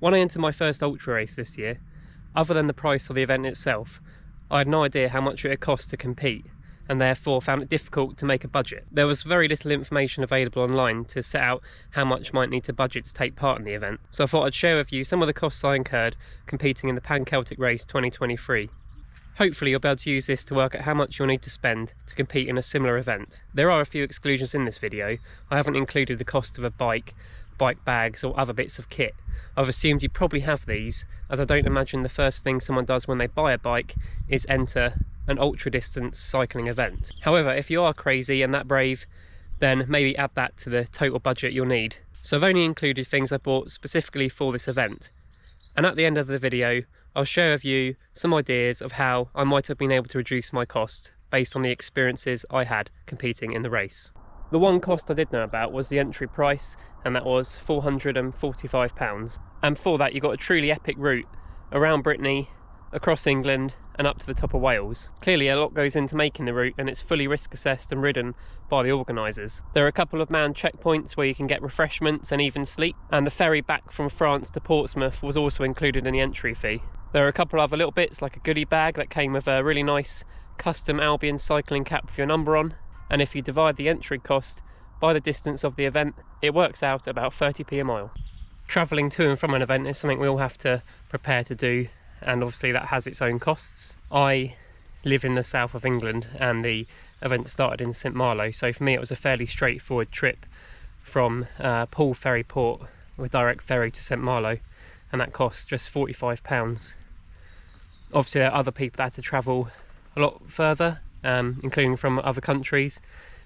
When I entered my first ultra race this year, other than the price of the event itself, I had no idea how much it would cost to compete, and therefore found it difficult to make a budget. There was very little information available online to set out how much might need to budget to take part in the event. So I thought I'd share with you some of the costs I incurred competing in the Pan Celtic Race 2023. Hopefully you'll be able to use this to work out how much you'll need to spend to compete in a similar event. There are a few exclusions in this video. I haven't included the cost of a bike bags or other bits of kit. I've assumed you probably have these, as I don't imagine the first thing someone does when they buy a bike is enter an ultra distance cycling event. However, if you are crazy and that brave, then maybe add that to the total budget you'll need. So I've only included things I bought specifically for this event, and at the end of the video I'll share with you some ideas of how I might have been able to reduce my costs based on the experiences I had competing in the race. The one cost I did know about was the entry price, and that was £445, and for that you got a truly epic route around Brittany, across England and up to the top of Wales. Clearly a lot goes into making the route, and it's fully risk assessed and ridden by the organisers. There are a couple of manned checkpoints where you can get refreshments and even sleep, and the ferry back from France to Portsmouth was also included in the entry fee. There are a couple other little bits like a goodie bag that came with a really nice custom Albion cycling cap with your number on, and if you divide the entry cost by the distance of the event, it works out about 30p a mile. Travelling to and from an event is something we all have to prepare to do, and obviously that has its own costs. I live in the south of England and the event started in St Malo, so for me it was a fairly straightforward trip from Poole Ferry Port with direct ferry to St Malo, and that cost just £45. Obviously there are other people that had to travel a lot further, including from other countries,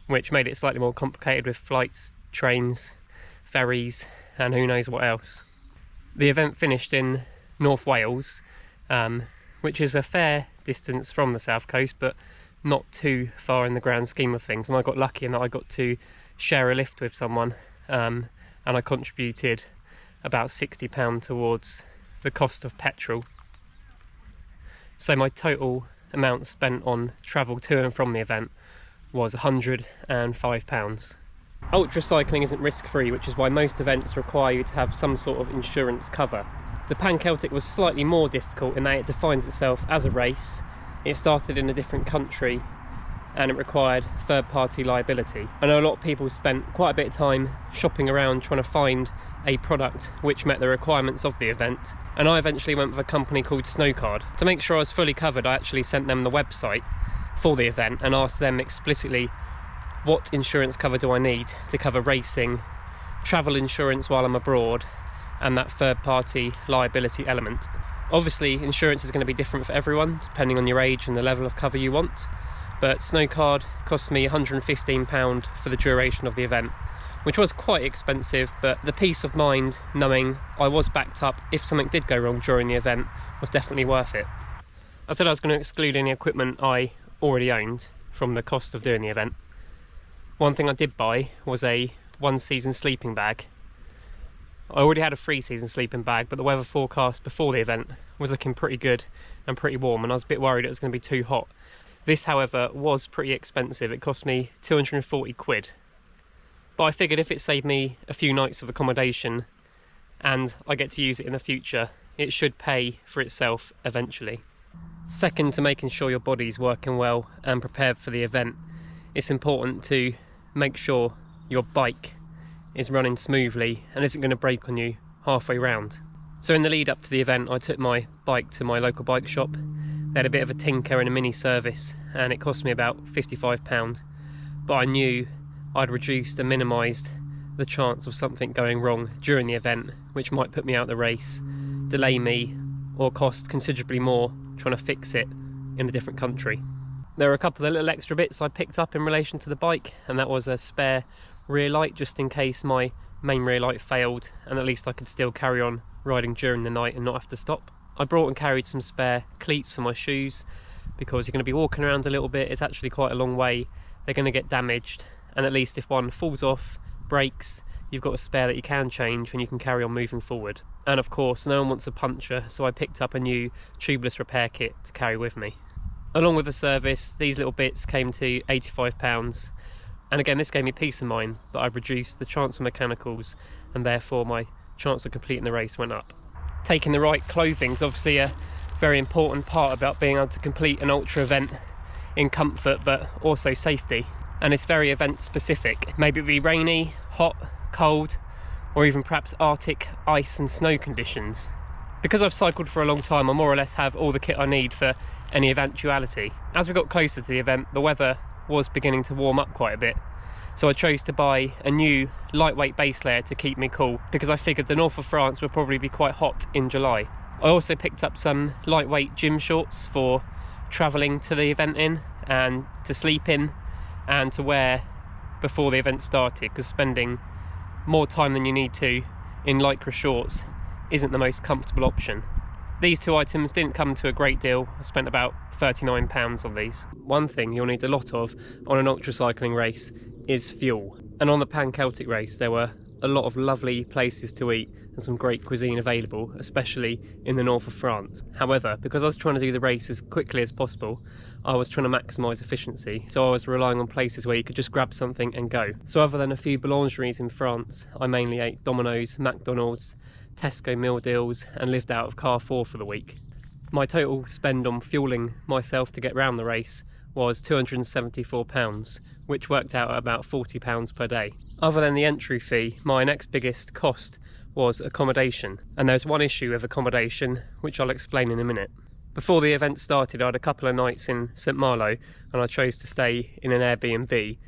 which made it slightly more complicated with flights, trains, ferries and who knows what else. The event finished in North Wales, which is a fair distance from the south coast but not too far in the grand scheme of things, and I got lucky in that I got to share a lift with someone, and I contributed about £60 towards the cost of petrol. So my total amount spent on travel to and from the event was £105. Ultra cycling isn't risk-free, which is why most events require you to have some sort of insurance cover. The Pan Celtic was slightly more difficult in that it defines itself as a race. It started in a different country and it required third-party liability. I know a lot of people spent quite a bit of time shopping around trying to find a product which met the requirements of the event, and I eventually went with a company called Snowcard. To make sure I was fully covered, I actually sent them the website for the event and asked them explicitly, what insurance cover do I need to cover racing, travel insurance while I'm abroad, and that third-party liability element. Obviously insurance is going to be different for everyone depending on your age and the level of cover you want, but Snowcard cost me £115 for the duration of the event, which was quite expensive, but the peace of mind knowing I was backed up if something did go wrong during the event was definitely worth it. I said I was going to exclude any equipment I already owned from the cost of doing the event. One thing I did buy was a one-season sleeping bag. I already had a 3-season sleeping bag, but the weather forecast before the event was looking pretty good and pretty warm, and I was a bit worried it was going to be too hot. This, however, was pretty expensive. It cost me 240 quid. But I figured if it saved me a few nights of accommodation and I get to use it in the future, it should pay for itself eventually. Second to making sure your body's working well and prepared for the event, it's important to make sure your bike is running smoothly and isn't going to break on you halfway round. So in the lead up to the event, I took my bike to my local bike shop. They had a bit of a tinker and a mini service, and it cost me about £55, but I knew I'd reduced and minimised the chance of something going wrong during the event, which might put me out of the race, delay me, or cost considerably more trying to fix it in a different country. There are a couple of little extra bits I picked up in relation to the bike, and that was a spare rear light just in case my main rear light failed, and at least I could still carry on riding during the night and not have to stop. I brought and carried some spare cleats for my shoes because you're going to be walking around a little bit. It's actually quite a long way. They're going to get damaged, and at least if one falls off, breaks, you've got a spare that you can change and you can carry on moving forward. And of course no one wants a puncture, so I picked up a new tubeless repair kit to carry with me. Along with the service, these little bits came to £85, and again this gave me peace of mind that I've reduced the chance of mechanicals, and therefore my chance of completing the race went up. Taking the right clothing is obviously a very important part about being able to complete an ultra event in comfort but also safety, and it's very event specific. Maybe it be rainy, hot, cold, or even perhaps Arctic ice and snow conditions. Because I've cycled for a long time, I more or less have all the kit I need for any eventuality. As we got closer to the event, the weather was beginning to warm up quite a bit, so I chose to buy a new lightweight base layer to keep me cool, because I figured the north of France would probably be quite hot in July. I also picked up some lightweight gym shorts for travelling to the event in, and to sleep in, and to wear before the event started, because spending more time than you need to in lycra shorts isn't the most comfortable option. These two items didn't come to a great deal. I spent about £39 on these. One thing you'll need a lot of on an ultra cycling race is fuel. And on the Pan Celtic Race there were a lot of lovely places to eat and some great cuisine available, especially in the north of France. However, because I was trying to do the race as quickly as possible, I was trying to maximise efficiency, so I was relying on places where you could just grab something and go. So other than a few boulangeries in France, I mainly ate Domino's, McDonald's, Tesco meal deals, and lived out of Carrefour for the week. My total spend on fueling myself to get round the race was £274, which worked out at about £40 per day. Other than the entry fee, my next biggest cost was accommodation, and there's one issue with accommodation which I'll explain in a minute. Before the event started, I had a couple of nights in St Malo, and I chose to stay in an Airbnb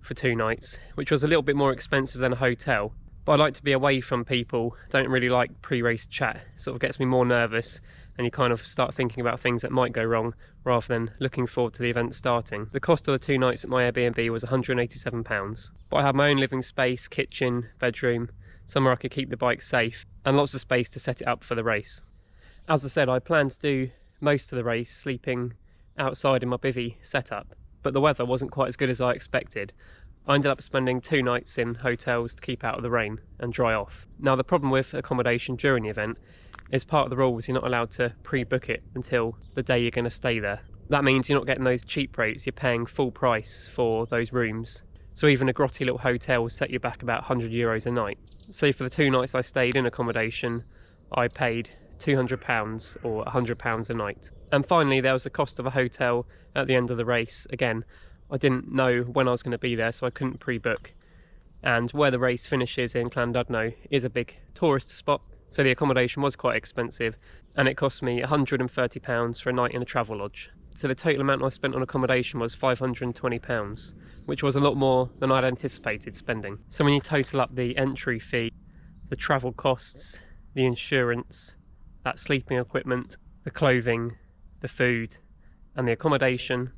for 2 nights, which was a little bit more expensive than a hotel, but I like to be away from people. Don't really like pre-race chat. It sort of gets me more nervous, and you kind of start thinking about things that might go wrong rather than looking forward to the event starting. The cost of the 2 nights at my Airbnb was £187, but I had my own living space, kitchen, bedroom, somewhere I could keep the bike safe, and lots of space to set it up for the race. As I said, I planned to do most of the race sleeping outside in my bivvy setup, but the weather wasn't quite as good as I expected. I ended up spending 2 nights in hotels to keep out of the rain and dry off. Now, the problem with accommodation during the event is part of the rules you're not allowed to pre-book it until the day you're going to stay there. That means you're not getting those cheap rates, you're paying full price for those rooms. So even a grotty little hotel will set you back about €100 a night. So for the 2 nights I stayed in accommodation, I paid £200 or £100 a night. And finally, there was the cost of a hotel at the end of the race. Again, I didn't know when I was going to be there, so I couldn't pre-book. And where the race finishes in Llandudno is a big tourist spot, so the accommodation was quite expensive, and it cost me £130 for a night in a travel lodge. So the total amount I spent on accommodation was £520, which was a lot more than I'd anticipated spending. So when you total up the entry fee, the travel costs, the insurance, that sleeping equipment, the clothing, the food, and the accommodation,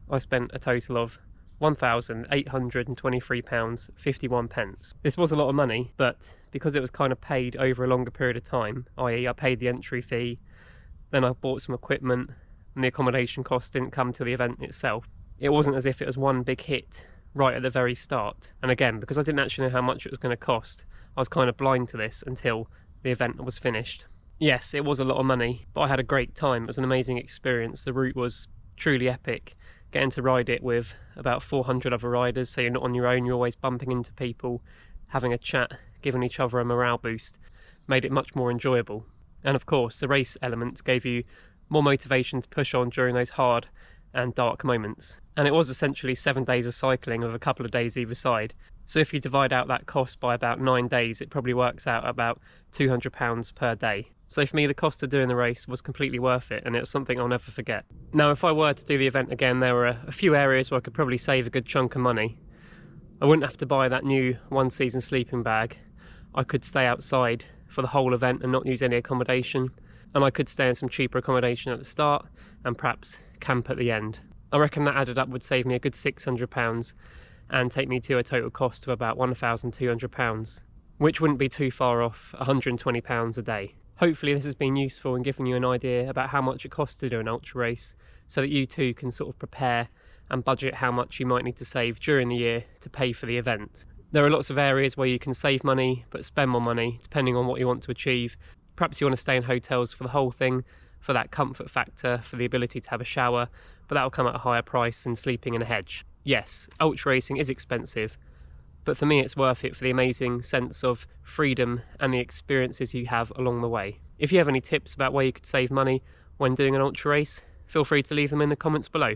I spent a total of £1,823.51. This was a lot of money, but because it was kind of paid over a longer period of time, i.e. I paid the entry fee, then I bought some equipment, and the accommodation cost didn't come to the event itself. It wasn't as if it was one big hit right at the very start. And again, because I didn't actually know how much it was going to cost, I was kind of blind to this until the event was finished. Yes, it was a lot of money, but I had a great time. It was an amazing experience. The route was truly epic. Getting to ride it with about 400 other riders, so you're not on your own, you're always bumping into people, having a chat, giving each other a morale boost, made it much more enjoyable. And of course, the race element gave you more motivation to push on during those hard and dark moments. And it was essentially 7 days of cycling with a couple of days either side. So if you divide out that cost by about 9 days, it probably works out about £200 per day. So for me, the cost of doing the race was completely worth it, and it was something I'll never forget. Now, if I were to do the event again, there were a few areas where I could probably save a good chunk of money. I wouldn't have to buy that new one-season sleeping bag. I could stay outside for the whole event and not use any accommodation. And I could stay in some cheaper accommodation at the start and perhaps camp at the end. I reckon that added up would save me a good £600 and take me to a total cost of about £1,200, which wouldn't be too far off £120 a day. Hopefully this has been useful in giving you an idea about how much it costs to do an ultra race, so that you too can sort of prepare and budget how much you might need to save during the year to pay for the event. There are lots of areas where you can save money but spend more money depending on what you want to achieve. Perhaps you want to stay in hotels for the whole thing, for that comfort factor, for the ability to have a shower, but that will come at a higher price than sleeping in a hedge. Yes, ultra racing is expensive, but for me it's worth it for the amazing sense of freedom and the experiences you have along the way. If you have any tips about where you could save money when doing an ultra race, feel free to leave them in the comments below.